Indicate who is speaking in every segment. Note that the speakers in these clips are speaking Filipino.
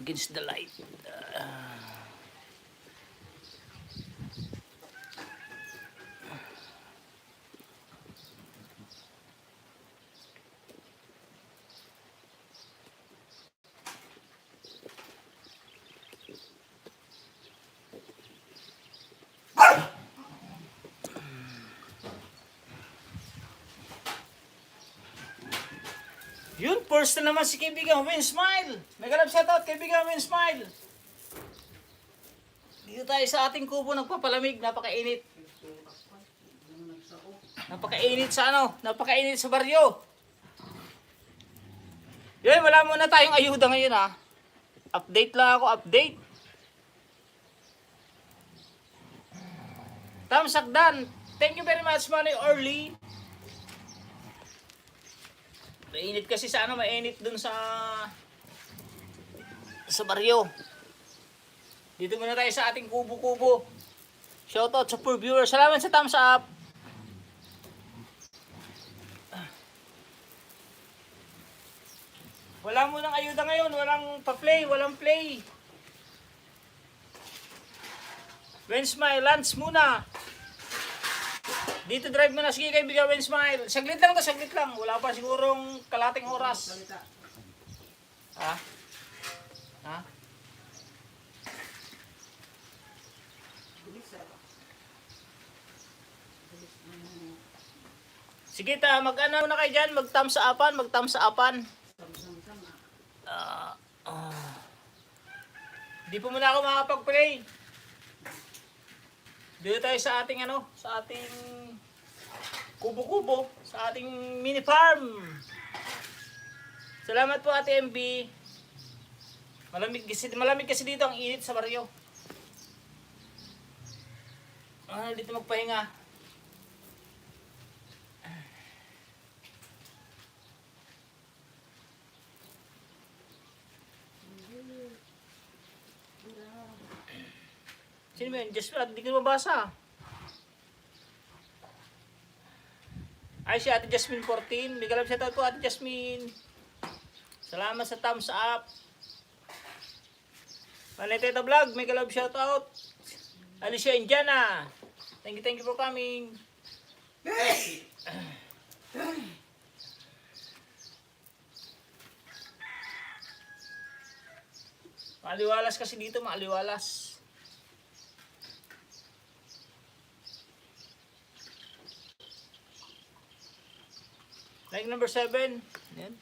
Speaker 1: against the light. Yun, first na naman si kaibigan Win Smile. Mega love shoutout kaibigan Win Smile. Dito tayo sa ating kubo nagpapalamig, napakainit. Napakainit sa ano, napakainit sa baryo. Yun, wala muna tayong ayuda ngayon ha. Update lang ako, update. Tamsakdan, thank you very much Manny Orly. Mainit kasi sa ano, mainit dun sa baryo. Dito muna tayo sa ating kubo-kubo. Shoutout sa poor viewer. Salamat sa thumbs up. Wala munang ayuda ngayon. Walang pa-play. Walang play. When smile, lunch muna. Dito drive muna. Sige kaibigan, when smile. Saglit lang to, saglit lang. Wala pa sigurong kalating oras. Ha? Ha? Sige ta, mag-ano na kayo dyan. Mag-thumbs upan, mag-thumbs upan. Hindi po muna ako makapag-play. Dito tayo sa ating ano, sa ating kubo-kubo, sa ating mini farm. Salamat po Ate MB. Malamig kasi dito, ang init sa baryo. Dito magpahinga. Sino ba yun? Hindi ko mabasa. Ay, si Ate Jasmine 14. May galap shoutout po Ate Jasmine. Salamat sa thumbs up. Maneteta Vlog, may galap shoutout. Alicia Indiana. Thank you for coming. Maaliwalas kasi dito, maaliwalas. Like number 7. Yan.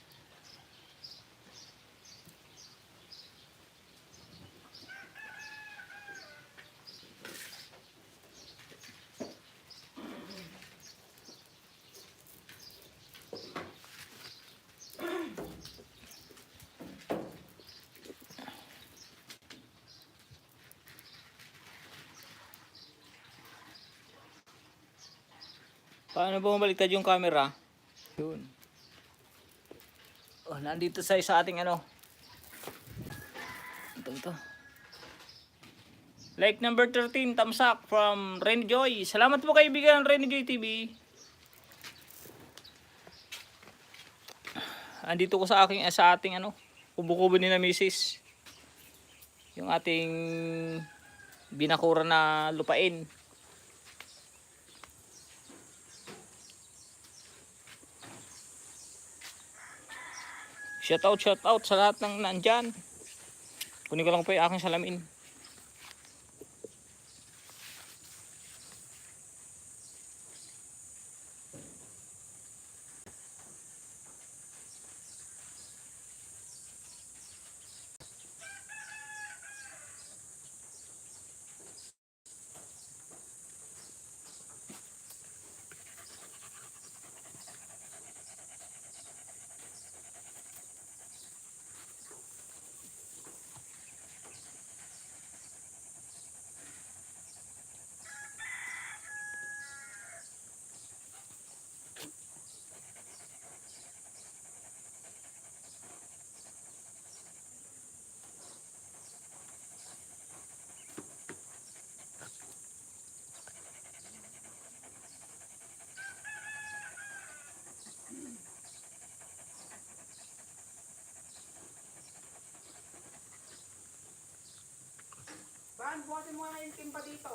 Speaker 1: Paano ba mabaliktad yung camera? Yun. Oh, nandito sa ating ano. Ito. Like number 13, thumbs up from Renny Joy. Salamat po kaibigan Renny Joy TV. Andito ko sa ating ano, kubo-kubo ni na Mrs. Yung ating binakura na lupain. Shout out sa lahat ng nandyan. Kunin ko lang po yung aking salamin. natin muna yung timba dito.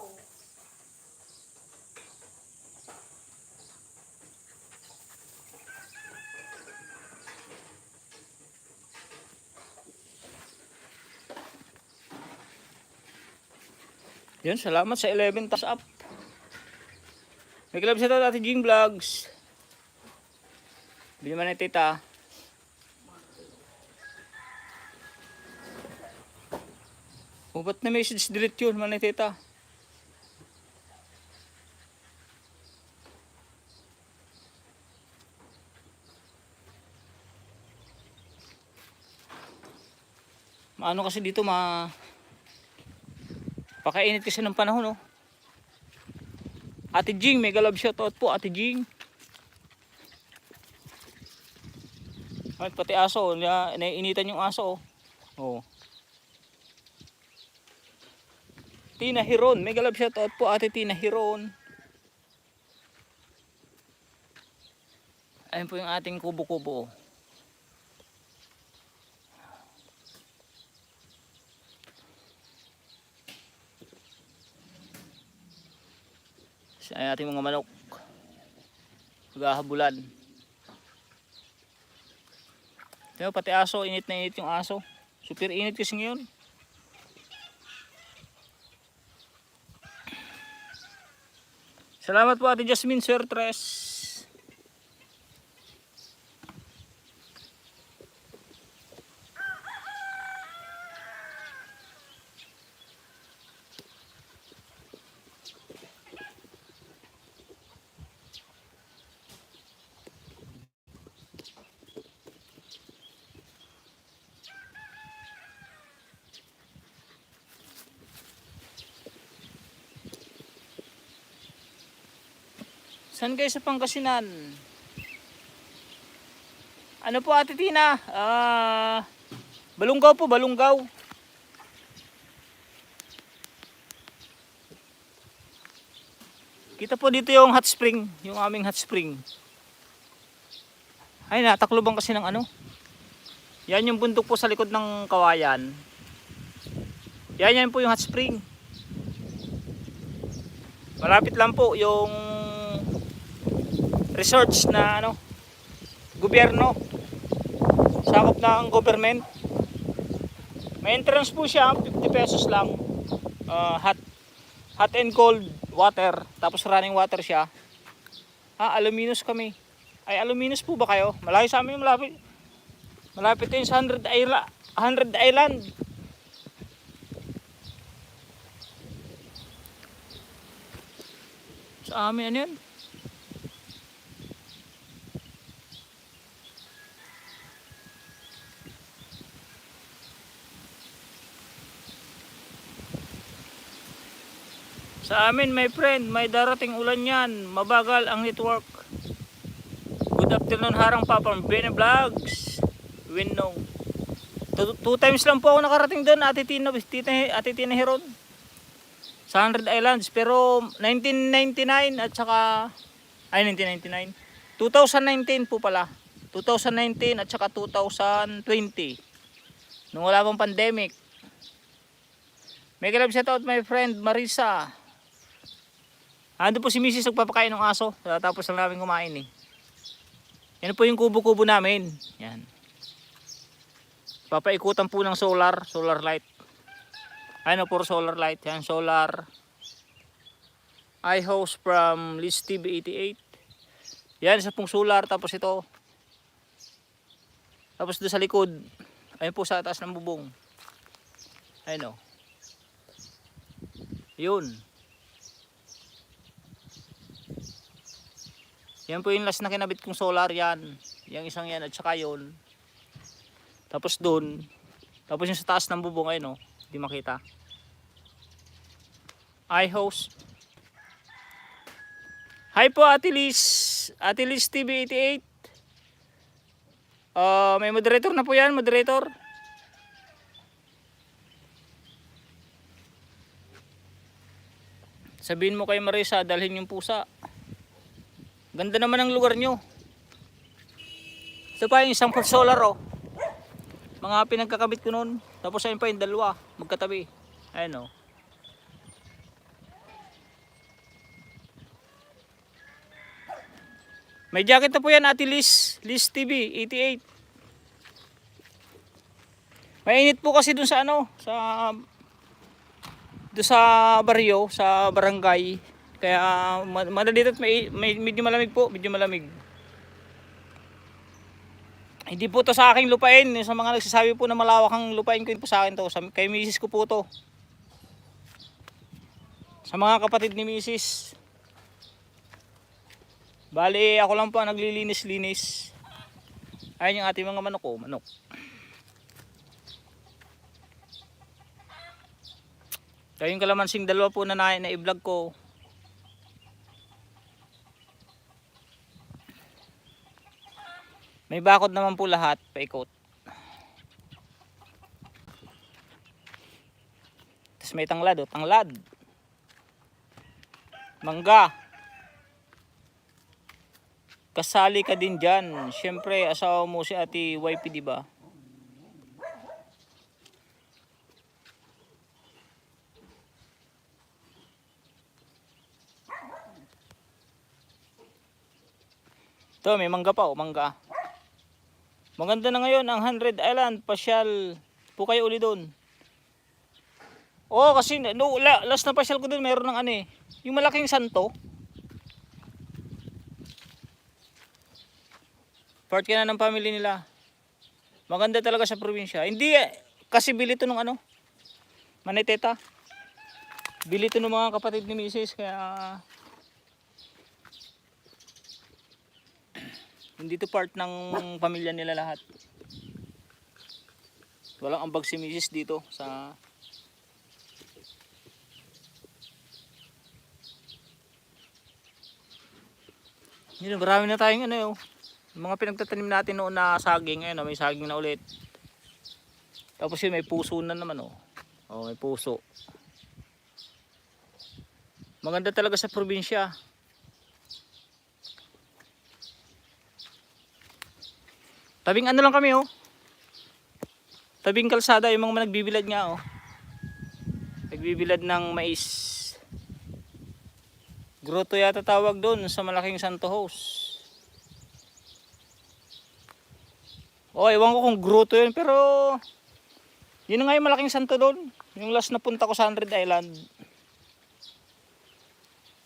Speaker 1: Yun, salamat sa 11 tas up. May club sa ito, Ate Jing Vlogs. Bili man na tita. O, ba't na message delete yun, man na tita? Maano kasi dito, pakainit kasi ng panahon, oh. Ate Jing, mega love shoutout po, Ate Jing. Ay, pati aso, naiinitan yung aso, oh. Oh. Tina Hiron, mega love shoutout po, Ate Tina Hiron. Ayun po yung ating kubo-kubo. Ay, ating mga manok maghahabulan. Pero pati aso, init na init yung aso. Super init kasi ngayon. Salamat po Ate Jasmine Sir Tres. Saan kayo sa Pangasinan? Ano po Ate Tina? Balunggaw po, Balunggaw. Kita po dito yung hot spring, yung aming hot spring. Ay, natakloban kasi ng ano. Yan yung bundok po sa likod ng Kawayan. Yan po yung hot spring. Malapit lang po yung resorts na ano, gobyerno, sakop ng government. May entrance po siya, 50 pesos lang. Hot and cold water, tapos running water siya. Aluminous kami. Ay, aluminous po ba kayo? Malayo sa amin, malapit din sa 100 Island. Sa amin ano yun? Sa amin, my friend, may darating ulan yan. Mabagal ang network. Good afternoon, Harang Papang Bene Vlogs. Winong. 2 times lang po ako nakarating doon, Ate Tina Heron. Sa 100 Islands. Pero 1999 at saka... Ay, 1999. 2019 po pala. 2019 at saka 2020. Nung wala pang pandemic. Mega love shout out my friend Marisa. Ando po si Mrs. nagpapakain ng aso. Tapos lang namin kumain eh. Yan po yung kubo-kubo namin. Yan. Papaikutan po ng solar light. Ano po solar light. Yan, solar. iHouse from Liz TV 88. Yan, isa pong solar. Tapos ito. Tapos doon sa likod. Ayun po sa taas ng bubong. Ayun o. Yun. Yan po yung last na kinabit kong solar yan. Yung isang yan at saka yun. Tapos dun. Tapos yung sa taas ng bubong ay no. Hindi makita. iHouse. Hi po Ate Liz. Ate Liz TV 88. May moderator na po yan. Moderator. Sabihin mo kay Marisa, dalhin yung pusa. Ganda naman ang lugar nyo. Ito pa yung isang solar oh. Mga pinagkakabit ko noon. Tapos ayun pa yung dalawa. Magkatabi. Ayan oh. May jacket na po yan, Ate Liz. Liz TV, 88. Mainit po kasi dun sa ano, doon sa baryo, sa barangay. Kaya madali dito may medyo malamig po, medyo malamig. Hindi po to sa aking lupain, sa mga nagsasabi po na malawak ang lupain ko, po sa akin to, kay misis ko po to. Sa mga kapatid ni misis. Bali, ako lang po ang naglilinis-linis. Ayun yung ating mga manok, oh, manok. Kayong kalamansing dalawa po na i-vlog ko. May bakod naman po lahat, paikot. Tapos may tanglad, oh, tanglad. Mangga. Kasali ka din dyan. Siyempre, asawa mo si Ate YP, di ba? Ito, may mangga pa, oh, mangga. Maganda na ngayon ang 100 Island. Pasyal po kayo uli doon. Oh, kasi last na pasyal ko doon, mayroon ng ano eh. Yung malaking santo. Part ka na ng family nila. Maganda talaga sa probinsya. Hindi kasi bili to ng ano, Maniteta. Bili to ng mga kapatid ni Mrs. Kaya hindi to part ng pamilya nila lahat. Walang ambag si Mrs. dito sa yun, marami na tayong ano, mga pinagtatanim natin noon na saging. Ngayon may saging na ulit. Tapos yun, may puso na naman, oh. Oh, may puso. Maganda talaga sa probinsya. Tabing ano lang kami, oh. Tabing kalsada, yung mga nagbibilad nga, oh. Nagbibilad ng mais. Grotto yata tawag doon sa malaking Santo House. Oh, ewan ko kung grotto yun, pero yun na nga yung malaking santo doon. Yung last na punta ko sa 100 Island.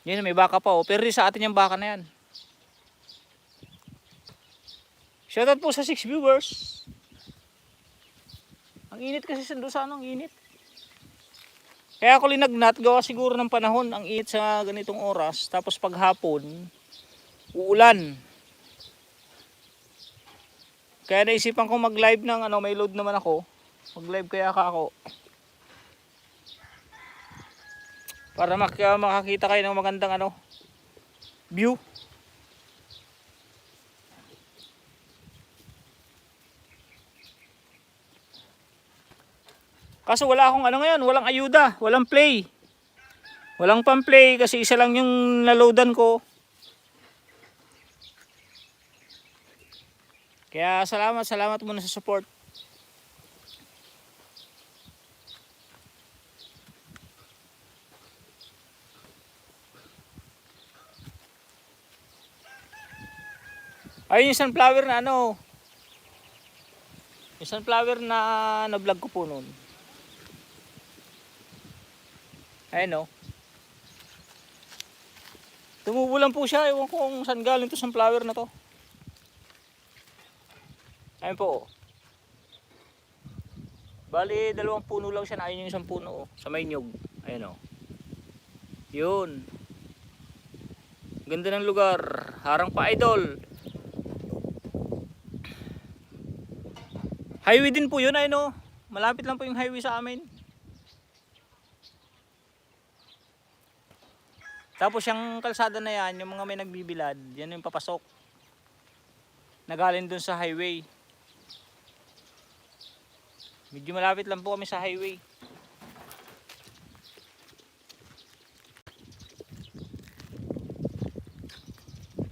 Speaker 1: Yun, may baka pa, oh. Pero sa atin yung baka na yan. Shoutout po sa 6 viewers. Ang init kasi doon sa anong init. Kaya ako linagnat, gawa siguro ng panahon, ang init sa ganitong oras. Tapos paghapon, uulan. Kaya naisipan ko mag-live ng ano, may load naman ako. Mag-live kaya ako. Para makakita kayo ng magandang ano, view. Kaso wala akong ano ngayon, walang ayuda, walang play. Walang pang-play kasi isa lang yung naloadan ko. Kaya salamat muna sa support. Ayun yung sunflower na ano. Yung sunflower na vlog ko po noon. Ayun, oh. Tumubo lang po siya. Ewan ko kung saan galing to sunflower na to. Ayun po, oh. Bali, 2 puno lang siya na ayun yung isang puno, oh. Sa may nyug. Ayun, oh. Yun. Ganda ng lugar. Harang pa, idol. Highway din po yun, ayun, oh. Malapit lang po yung highway sa amin. Tapos yung kalsada na yan, yung mga may nagbibilad, yan yung papasok. Nagaling dun sa highway. Medyo malapit lang po kami sa highway.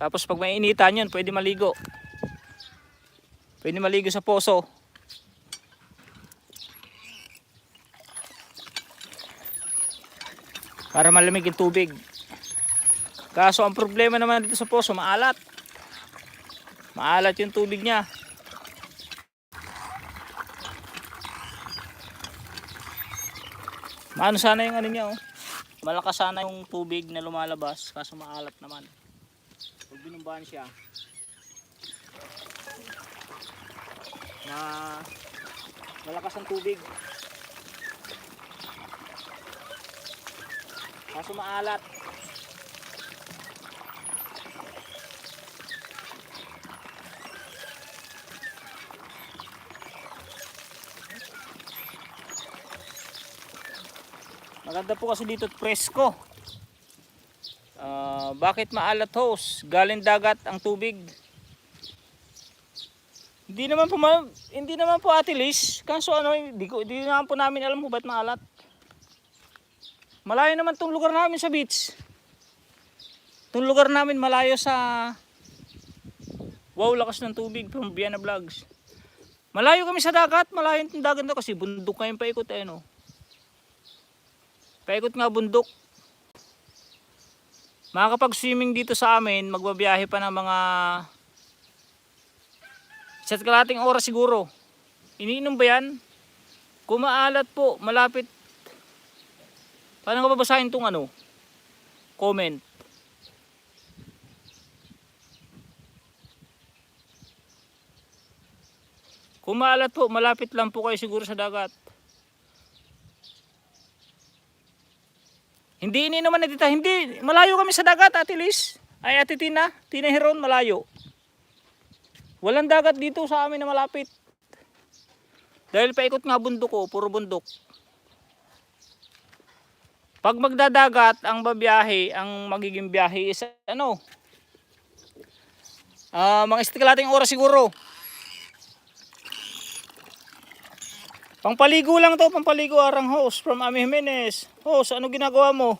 Speaker 1: Tapos pag may initan yun, pwede maligo. Pwede maligo sa poso. Para malamig yung tubig. Kaso ang problema naman dito sa poso, maalat. Maalat yung tubig niya. Maano sana yung ano niya oh. Malakas sana yung tubig na lumalabas kaso maalat naman. Pag binumbahan siya na malakas ang tubig kaso maalat. Maganda po kasi dito presko. Bakit maalat host? Galing dagat ang tubig. Hindi naman po Ate Liz. Kaso ano, hindi naman po namin alam kung ba't maalat. Malayo naman tong lugar namin sa beach. Tong lugar namin malayo sa wow, lakas ng tubig from Viana Vlogs. Malayo kami sa dagat, malayo yung dagat na kasi bundok kayong paikot eh no. Paikot nga bundok. Makakapag-swimming dito sa amin, magbabiyahe pa ng mga isa't kalahating oras siguro. Iniinom ba yan? Kung maalat po, malapit. Paano nga babasahin itong ano? Comment. Kung maalat po, malapit lang po kayo siguro sa dagat. Hindi iniinuman na dito. Hindi. Malayo kami sa dagat, Ate Liz. Ay, Ate Tina. Tina Heron, malayo. Walang dagat dito sa amin na malapit. Dahil paikot nga bundok ko. Puro bundok. Pag magdadagat, ang magiging biyahe is ano? Mga istikalating oras siguro. Pangpaligo lang to, pangpaligo arang host from Ami Jimenez. Host, ano ginagawa mo?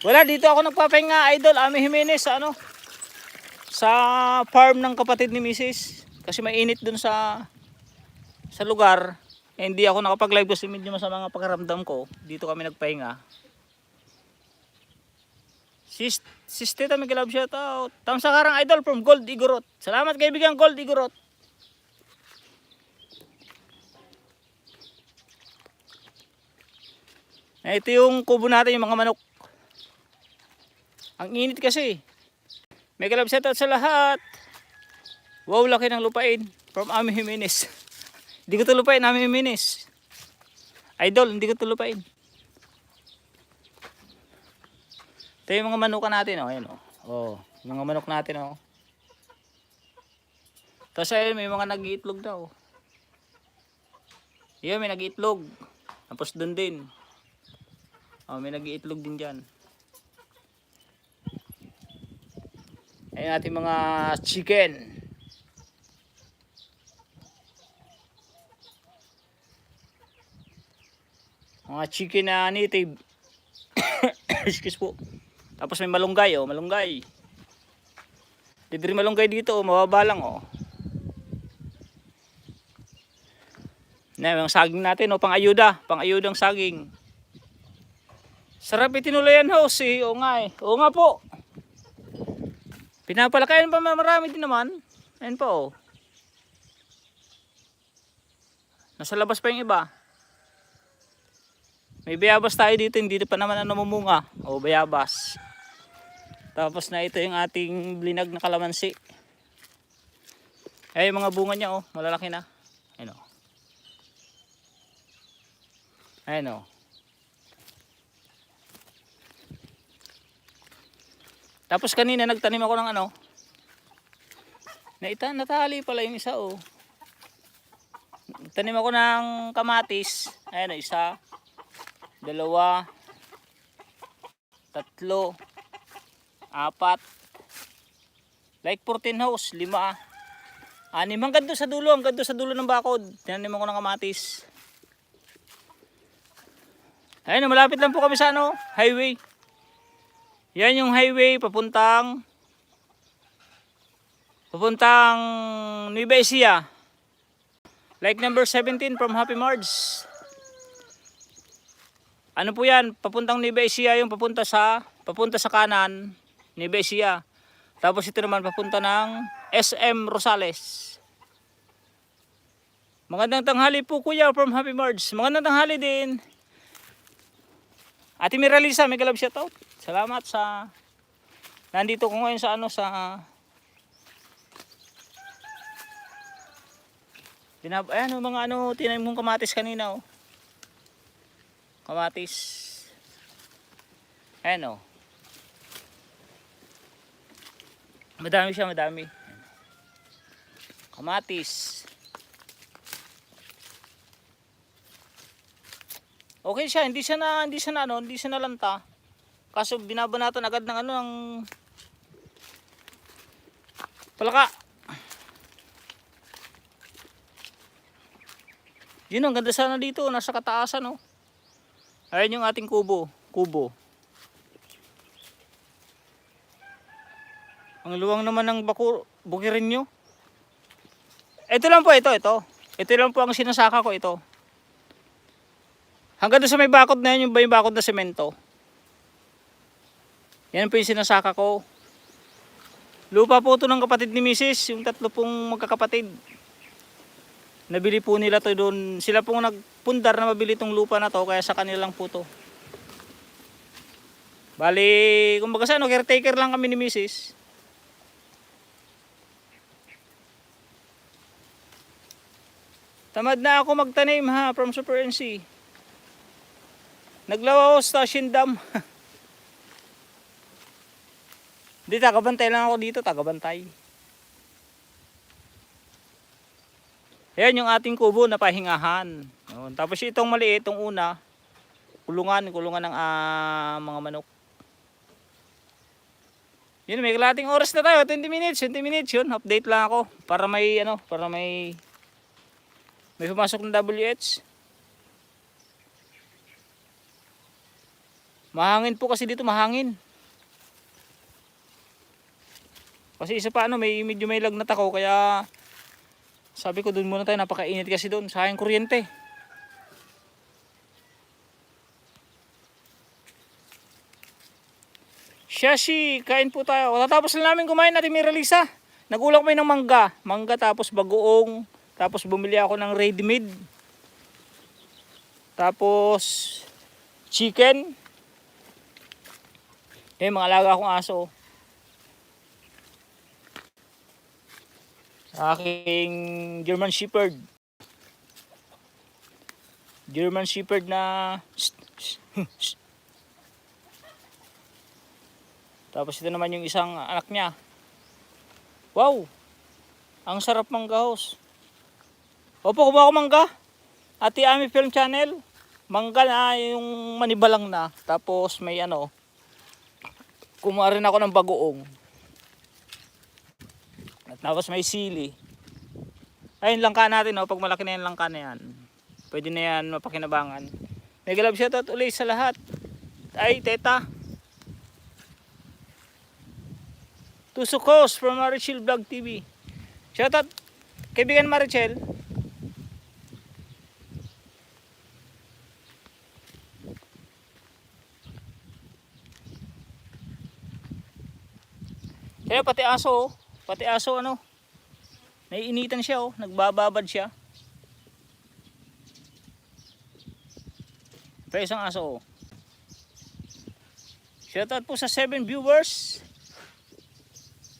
Speaker 1: Wala, dito ako nagpapahinga idol, Ami Jimenez sa ano? Sa farm ng kapatid ni Mrs. Kasi mainit dun sa lugar. Eh, hindi ako nakapag-live kasi medyo sa mga pakaramdam ko. Dito kami nagpahinga. Tita Miguel, shout out. Tamsa karang idol from Gold Igorot. Salamat kaibigan Gold Igorot. Ito yung kubo natin, yung mga manok. Ang init kasi. May kalab shout out sa lahat. Wow, laki ng lupain. From Ami Jimenez. Hindi ko ito lupain, Ami Jimenez. Idol, hindi ko ito lupain. Ito yung mga manukan natin. Oh, ayan, oh. Oh, yung mga manok natin. Oh. Tapos ayun, may mga nag-iitlog daw. Yun, may nag-iitlog. Tapos dun din. Oh, may nag-iitlog din dyan. Ayun ating mga chicken. Mga chicken na native. Excuse po. Tapos may malunggay, oh, malunggay. Libre malunggay dito, oh, mababa lang, oh. Na yung saging natin, oh, pang-ayudang saging. Sarap itinulayan house eh. Oo nga eh. Oo nga po. Pinapalakayan pa marami din naman. Ayun po oh. Nasa labas pa yung iba. May bayabas tayo dito. Hindi pa naman namumunga. O bayabas. Tapos na ito yung ating blinag na kalamansi. Ay yung mga bunga niya oh. Malalaki na. Ayun oh. Ayun oh. Tapos kanina nagtanim ako ng ano. Natali pala yung isa oh. Nagtanim ako ng kamatis. Ayan oh, isa. 2. 3. 4. Like 14 house. 5. 6. Hanggang doon sa dulo. Hanggang doon sa dulo ng bakod. Tinanim ako ng kamatis. Ayan, malapit lang po kami sa ano, highway. Yan yung highway papuntang Nueva Ecija. Like number 17 from Happy Mards. Ano po yan? Papuntang Nueva Ecija yung papunta sa kanan, Nueva Ecija. Tapos ito naman papunta ng SM Rosales. Magandang tanghali po kuya from Happy Mards. Magandang tanghali din. Ate Miralisa, may galab shoutout. Salamat sa nandito ko ngayon sa ayan mga tinanim kong kamatis kanina oh. Kamatis. Ayan oh. Madami siya, madami. Kamatis. Okay siya, hindi siya nalanta. Kaso binabanatan agad ng ng palaka. Yun ang ganda sana dito, nasa kataasan oh. Ayan yung ating kubo. Ang luwang naman ng bukirin nyo. Ito lang po, ito. Ito lang po ang sinasaka ko, ito. Hanggang doon sa may bakod na yan, yung bakod na semento. Yan po yung sinasaka ko. Lupa po ito ng kapatid ni Mrs. Yung tatlo pong magkakapatid. Nabili po nila to doon. Sila pong nagpundar na mabili itong lupa na to, kaya sa kanilang po to. Bali, kumbaga sa caretaker lang kami ni Mrs. Tamad na ako magtanim ha, from Super NC. Naglawa ako sa Shindam. Hindi, tagabantay lang ako dito, tagabantay. Ayan yung ating kubo na pahingahan. Tapos itong maliit, itong una, kulungan ng mga manok. Yun, may kalating oras na tayo, 20 minutes yun. Update lang ako para may pumasok na WH. Mahangin po kasi dito, mahangin. Kasi isa pa medyo may lagnat ako, kaya sabi ko doon muna tayo, napakainit kasi doon, sayang kuryente. Shashi, kain po tayo. Tatapos na namin kumain natin, Miralisa. Nagulang kami ng mangga tapos bagoong, tapos bumili ako ng ready-made. Tapos chicken. Mga alaga akong aso. Aking German Shepherd. Na tapos ito naman yung isang anak niya. Wow! Ang sarap manggahos. Opo, kumawa ko mangga. Ate Ami Film Channel. Mangga na yung manibalang na. Tapos may kumuha rin ako ng bagoong. At tapos may sili. Ayun, langka natin pag malaki na yung langka na yan. Pwede na yan mapakinabangan. May galab shoutout ulit sa lahat. Ay, teta. Tusukos from Marichel Vlog TV. Shoutout kaibigan Marichel. Kaya pati aso naiinitan siya nagbababad siya. Ito isang aso Shoutout po sa 7 viewers.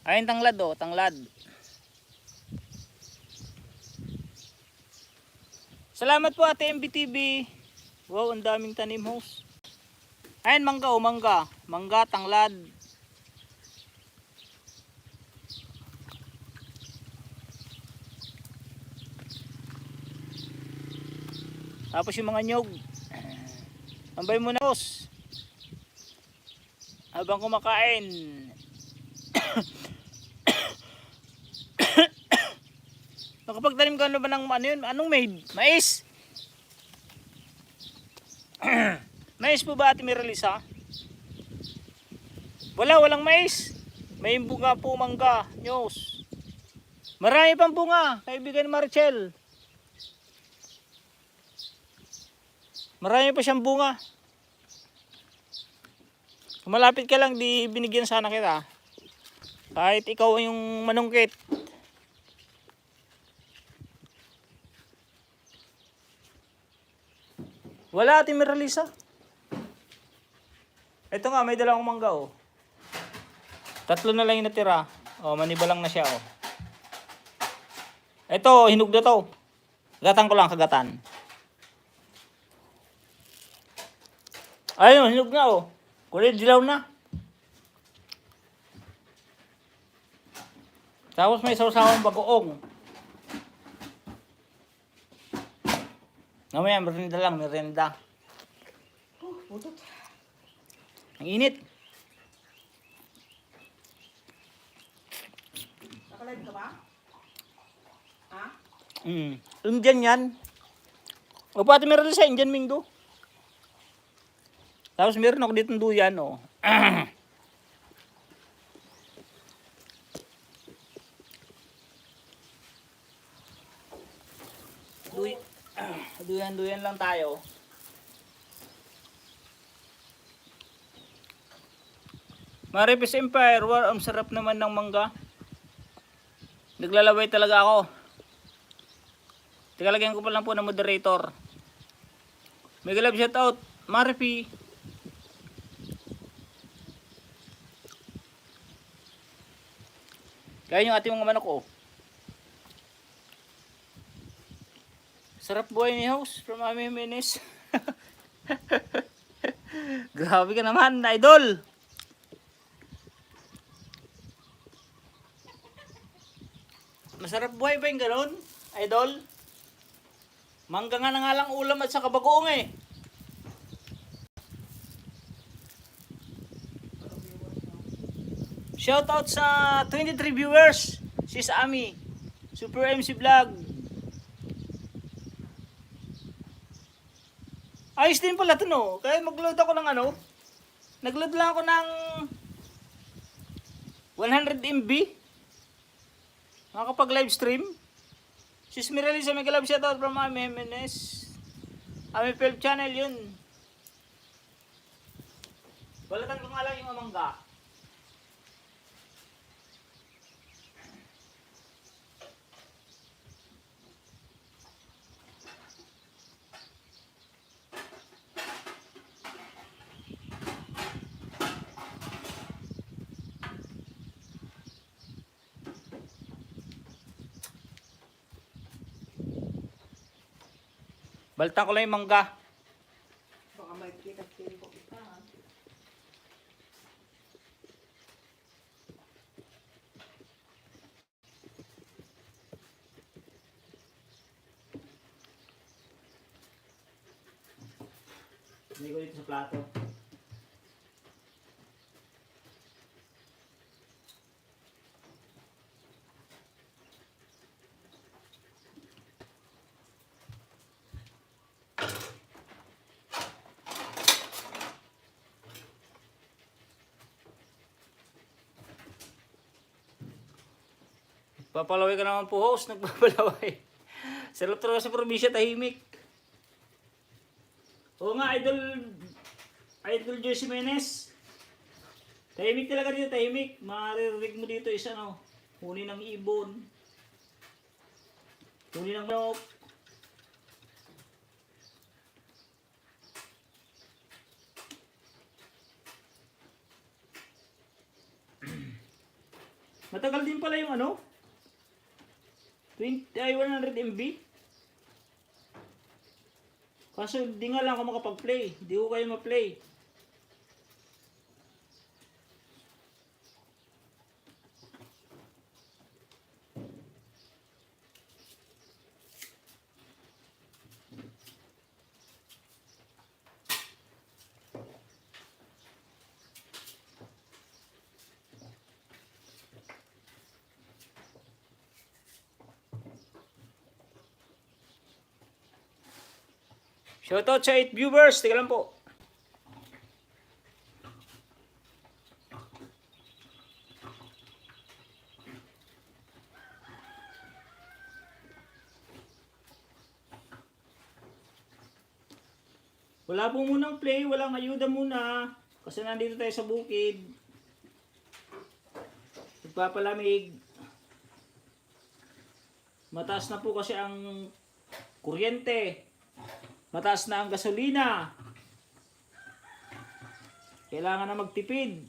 Speaker 1: Ayun tanglad tanglad. Salamat po Ate MBTV. Wow, ang daming tanim host. Ayun mangga, tanglad. Tapos yung mga nyog. Tambay muna host. Habang kumakain. Nakapagtanim ka na ba ng anong made? Mais? Mais po ba Ate Miralisa? Walang mais. May bunga po mangga, nyos. Marami pang bunga, kaibigan Marichel. Marami pa siyang bunga. Kung malapit ka lang, di binigyan sana kita. Kahit ikaw yung manungkit. Wala, Ate Meralisa. Ito nga, may dalawang mangga, oh. 3 na lang yung natira. Oh, manibalang na siya, oh. Ito, hinog na to. Kagatan ko lang, kagatan. Ayun, hinog na, oh. Kulay dilaw na. Tapos may sawsawang bagoong. Mamaya, merinda lang, merinda.
Speaker 2: Putot.
Speaker 1: Ang init.
Speaker 2: Nakalive ka ba? Ha?
Speaker 1: Indian yan. O pati meron din sa Indian Mingo. Tapos meron ako dito ng duyan, oh. Duyan lang tayo. Maripis Empire, wow, ang sarap naman ng mangga. Naglalaway talaga ako. Teka, lagyan ko pa lang po ng moderator. Mega love shout out, Maripi. Kaya yung ating mga manok, oh. Sarap buhay ni House from Ami Jimenez. Grabe ka naman, idol. Masarap buhay ba yung ganun, idol? Mangga nga na nga lang ulam at saka bagoong, eh. Shoutout sa 23 viewers. Sis Ami, Super MC Vlog. Ayos din pala ito, no? Kaya mag-load ako ng ano. Nag-load lang ako ng 100 MB. Makakapag live stream. Sis Miralisa, may galab shoutout from Ami Jimenez. Ami Pelp channel yun. Balatan ko nga lang yung amangga. Baltan ko lang yung mangga.
Speaker 2: Baka may tikat-tirik ko kita.
Speaker 1: Hindi ko dito sa plato. Papalaway ka naman po, host. Nagpapalaway. Sarap talaga sa probinsya, tahimik. Oo nga, Idol Josie Menes. Tahimik talaga dito, tahimik. Maririnig mo dito isa, no? Huni ng ibon. Huni ng manok. Matagal din pala yung ano? 100 MB. Kaso di nga lang ako makapag-play. Di ko kayo ma-play. Shoutout sa 8 viewers. Tika lang po. Wala po munang play. Walang ayuda muna. Kasi nandito tayo sa bukid. Nagpapalamig. Mataas na po kasi ang kuryente. Mataas na ang gasolina. Kailangan na magtipid.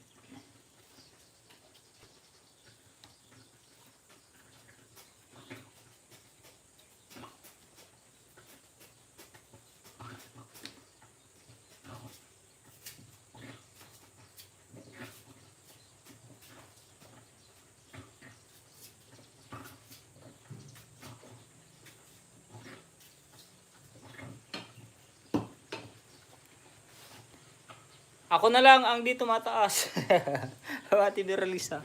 Speaker 1: Ako na lang ang dito mataas. Ati Beralisa.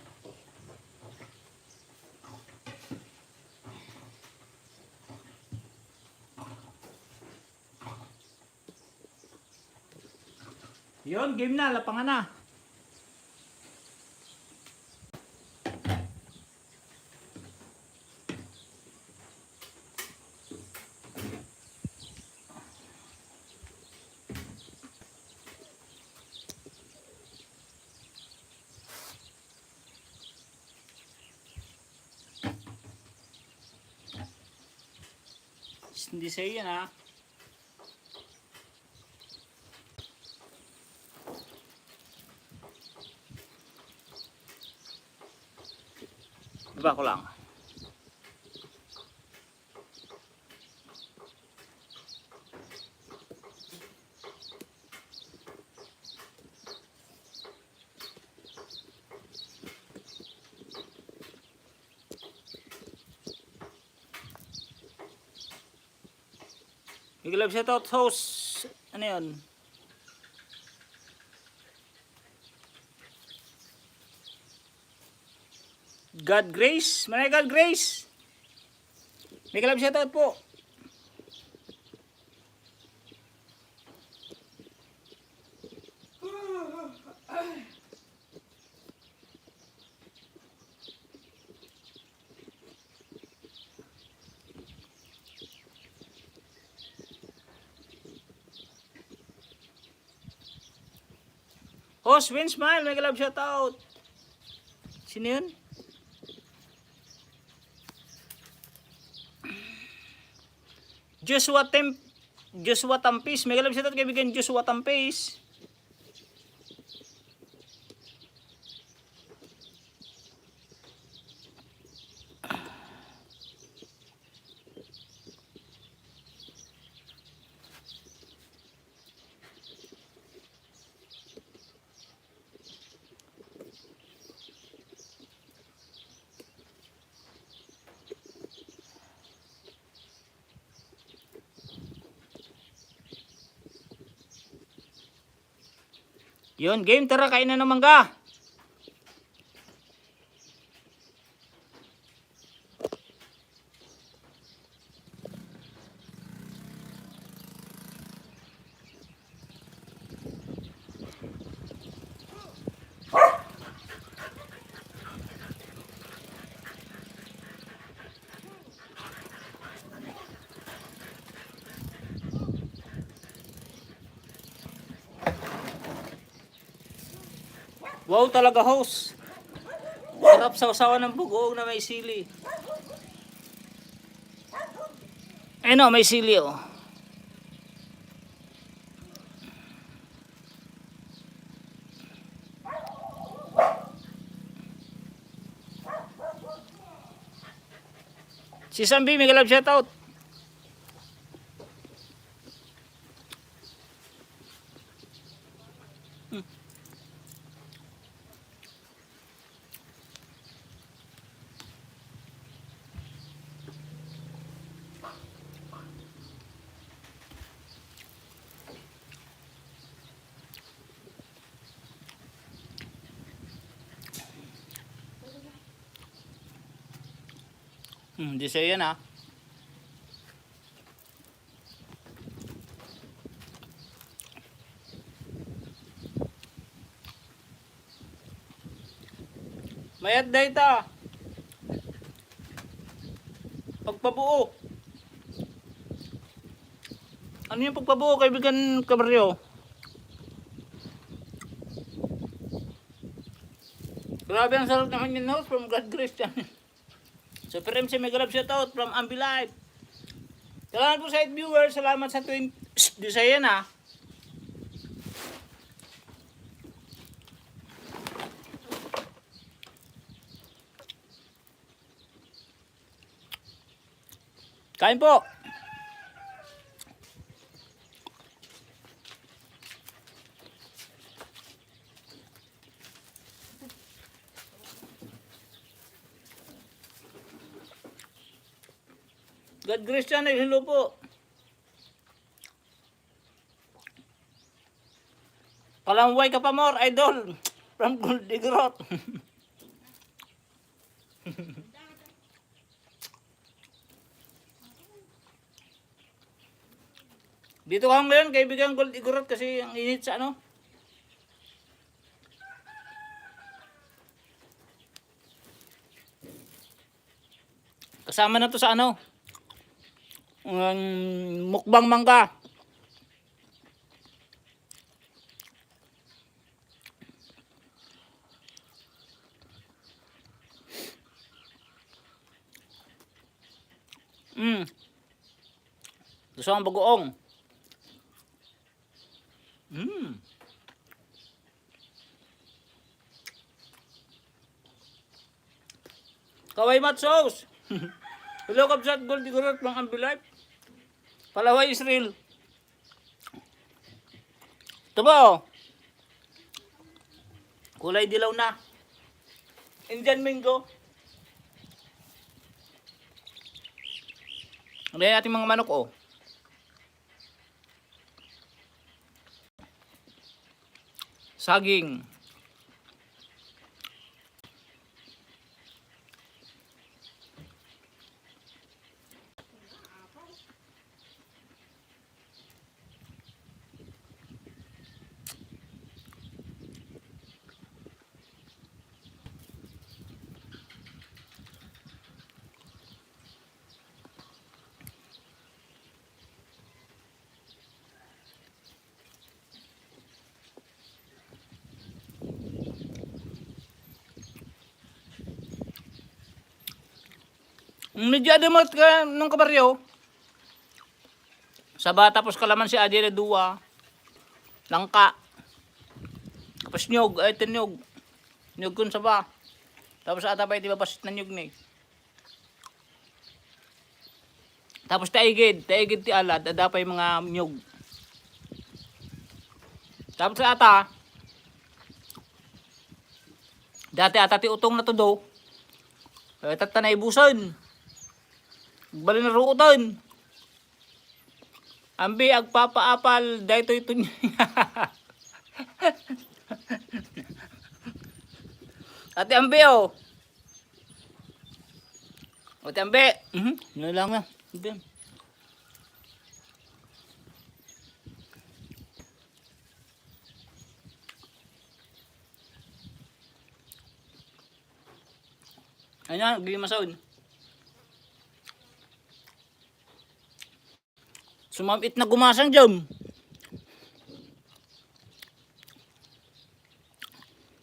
Speaker 1: Yon, game na, lapangan na. Hindi sa'yo yan ha. Diba ko lang. Big love shoutout host. Ano yun? God Grace. Manay God Grace. Big love shoutout po. Host Win Smile, mega love shoutout. Sino yun? Joshua Tampis, mega love shoutout kaibigan Joshua Tampis. Yun, game, tara, kain na ng mangga. Wow talaga host. Sarap sa usawa ng bugoong na may sili. Ayun o, may sili o. Si Sambi, may galab shoutout. Di sa'yo yan ha. Mayat data. Pagpabuo. Ano yung pagpabuo kaibigan Kabaryo? Grabe ang sarap naman yun, host, from God Grace yan. Super MC, may galap shout out from Ambilife. Salamat po sa 8 viewers. Salamat sa 20. Di sa yan ha. Kain po. God Grace Channel, hello po. Kalamway ka pa more, idol. From Guldigrot. Dito ka ngayon, kaibigan Guldigrot kasi ang init sa ano. Kasama na to sa ano. Mukbang mangga. Gusto ang bagoong. Kaway mat sauce. Hello kapsat Guldigrot ng Ambilife. Palaway Israel. Ito ba oh? Kulay dilaw na. Indian mango. Ano yan ating mga manok oh. Saging. Medyo adamot ka nung kabaryo. Saba tapos kalaman si Adi na duwa. Langka. Tapos nyog. Ay tinyog. Nyog kun saba. Tapos ata pa iti babasit na nyog ni. Tapos taigid. Taigid ti alad. Ada pa yung mga nyog. Tapos ata. Dati ata ti utong na to do. Tatanay buson. Bali na ruutan. Ambi agpapaapal dayto ito niya. Ate ambi oh. Ate ambi. Ano lang na. Ambi. Ayan, gili masaon. Sumamit na gumasang dyan.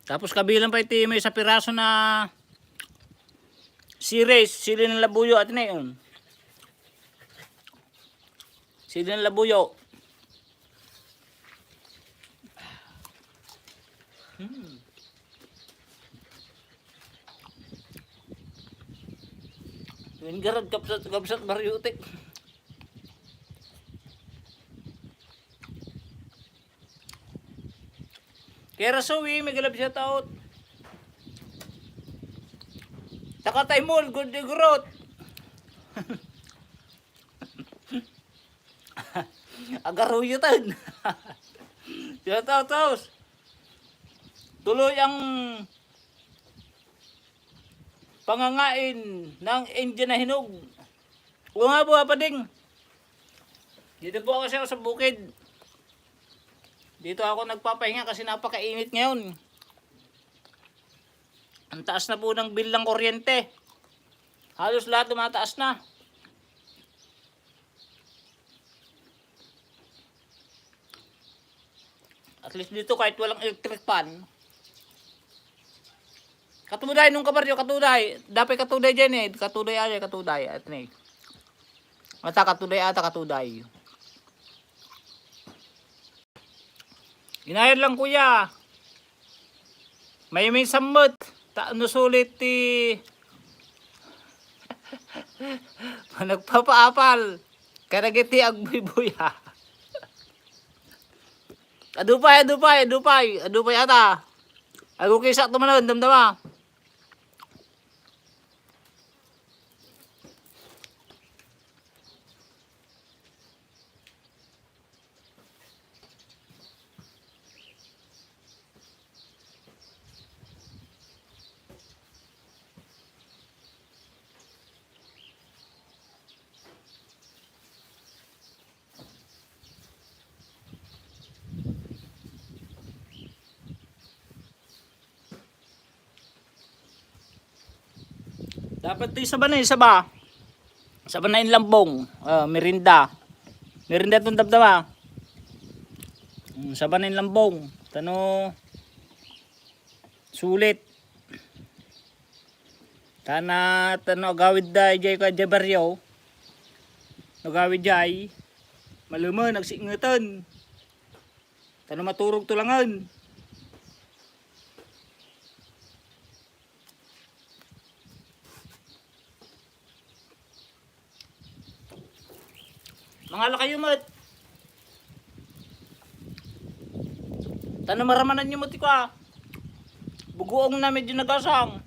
Speaker 1: Tapos kabilang pa ito may sa piraso na sires, sili ng labuyo at na yun. Sili ng labuyo. Yung garad kapsat bariyutik. Kaya Rasowi, may galap siya taot. Takatay mall, Guldigrot. Agaruyo tan. Siya taot. Tuloy ang pangangain ng Indian na hinog. O nga po, Pading. Dito po ako sa bukid. Dito ako nagpapahinga kasi napakainit ngayon. Ang taas na po ng bill ng kuryente. Halos lahat tumataas na. At least dito kahit walang electric fan, Katuday nung kabaryo, katuday. Dapat katuday dyan eh. Katuday ay katuday. At ni. Ata katuday, ata katuday. Inayad lang kuya. May samot. Nusulit ti nagpapaapal. Karagiti agbuy-buya. Adupay ata. Agu kisa tumanon, damdama. Dapat ito isa ba na isa ba? Isa ba na yung lambong? Merinda. Merinda itong damdama. Isa ba na yung lambong? Tano. Sulit. Tana tano agawid da jay ka jabaryo. Agawid jay. Maluman nagsingutan. Tano maturog tulangan. Mga kayo mat. Tano maramanan nyo mati ka. Bugoong na medyo nagasang.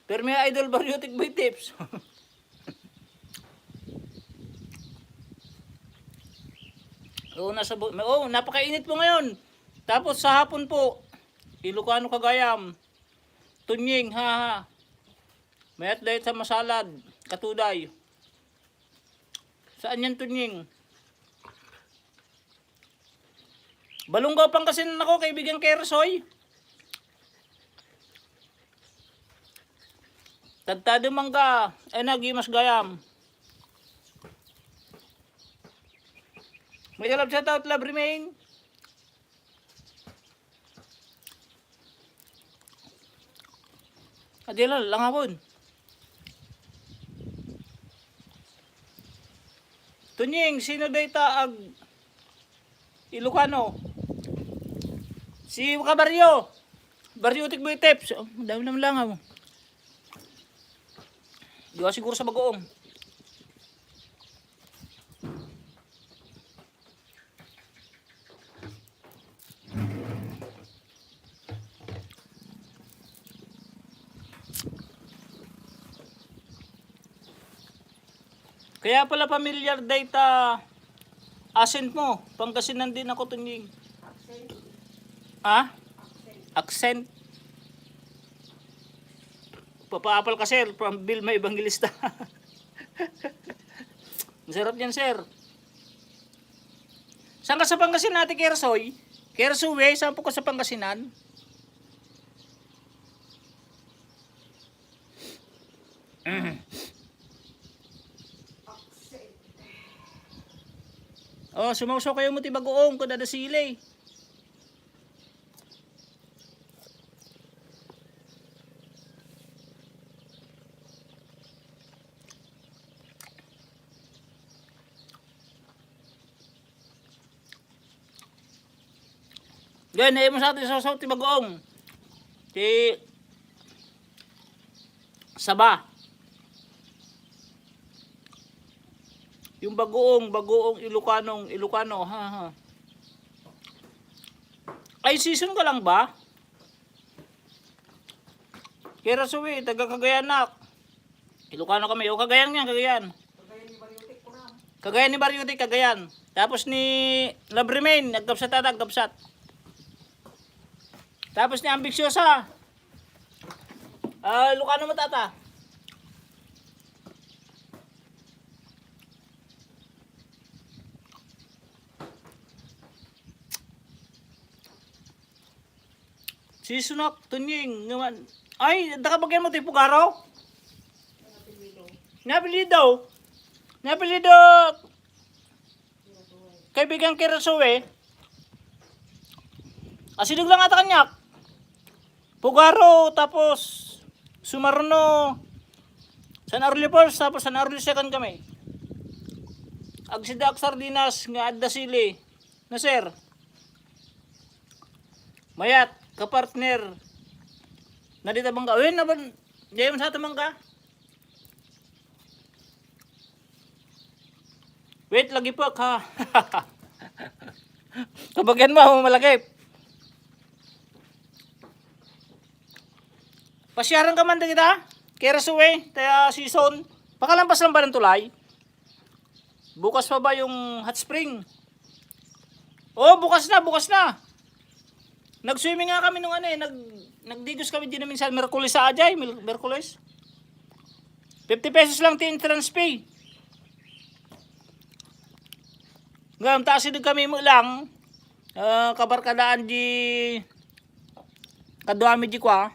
Speaker 1: Pero may idol baryotic by tips. Napakainit po ngayon. Tapos sa hapon po, Ilocano Cagayam. Tunying, ha. Mayat dahil sa masalad, katuday. Saan yan tunying? Balunggaw Pangasinan ako, kaibigan Kersoy. Tagtado mangga, nagimas gayam. May love shout out, love remain. Adilal, lang hapon. Tunying, sino data ag Ilocano? Si Kabaryo. Baryotic boy tips. Oh, dami naman lang ako. Di ka siguro sa bagoong. Kaya pala familiar data accent mo. Pangasinan din ako tunying. Ha? Accent. Papaapal ka sir from Vilma Evangelista. Sarap yan sir. Saan ka sa Pangasinan natin Kersoy? Kersoy, saan po ka sa Pangasinan? Oh, sumausaw kayo mo ti bagoong ko dada sili. Yan, mo sa atin sa ti bagoong. Ti Saba. Yung bagoong Ilocano, ha. Ay, season ka lang ba? Kera suwi, taga Cagayanak. Ilocano kami, o Cagayan nga, Cagayan. Cagayan ni Baryotic, Cagayan. Tapos ni Labrimain, nagkapsat. Tapos ni Ambiciosa. Ilocano mo tata. Si Sunak, Tunying, naman. Ay, nakabagyan mo tayo Pugaro? Napilido. Kaibigan Kersoy. Asinag lang ata kanyak. Pugaro, tapos Sumarno, San Arulio first, tapos San Arulio second kami. Agsidak Sardinas, nga adda sili. Na sir. Mayat, kapartner. Nadita bang ka? Uwin na ba? Diyan sa tamang ka? Wait, lagi po ka. Kabagyan mo, malagay. Pasyaran ka man din kita. Kaya rasuwe, kaya season. Pakalampas lang ba ng tulay? Bukas pa ba yung hot spring? Oh, bukas na, bukas na. Nag-swimming nga kami nung ano eh. Nagdigos kami din namin sa Merkulis sa Ajay. Merkulis. 50 pesos lang ti entrance fee. Ngayon, taas din kami mo lang. Kabarkadaan di kaduami di kwa.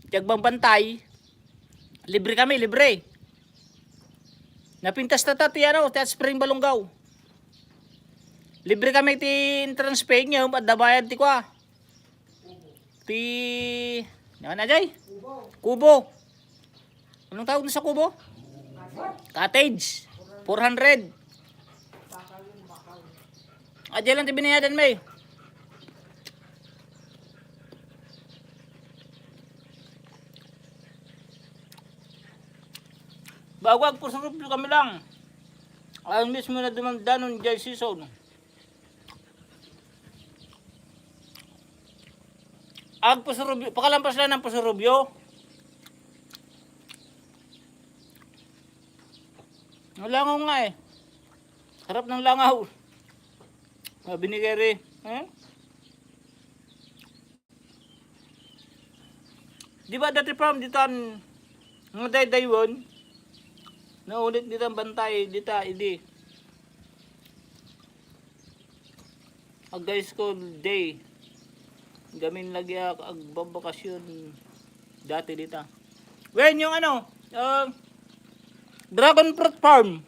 Speaker 1: Tiagbang bantay. Libre kami, libre. Napintas na tati ano, ti spring balunggaw. Libre kami ti entrance fee ngayon at dabayad ti kwa. Ti yan ajay? Kubo. Anong tawag na sa kubo? Cottage. 400. Ajay lang ti binayadan may. Bawag po sa rubyo kami lang. Ayun mismo na dumandanon dyan season. Ag po sa rubyo, pakalampas lang ng po sa rubyo. Langaw nga eh. Harap ng langaw. Binigay rin. Di ba dati from dito ang mga daywon? Naulit dito ang bantay, dito, idi. Agay school day. Gamin lagi agbabakasyon dati dito. When yung ano, Dragon Fruit Farm.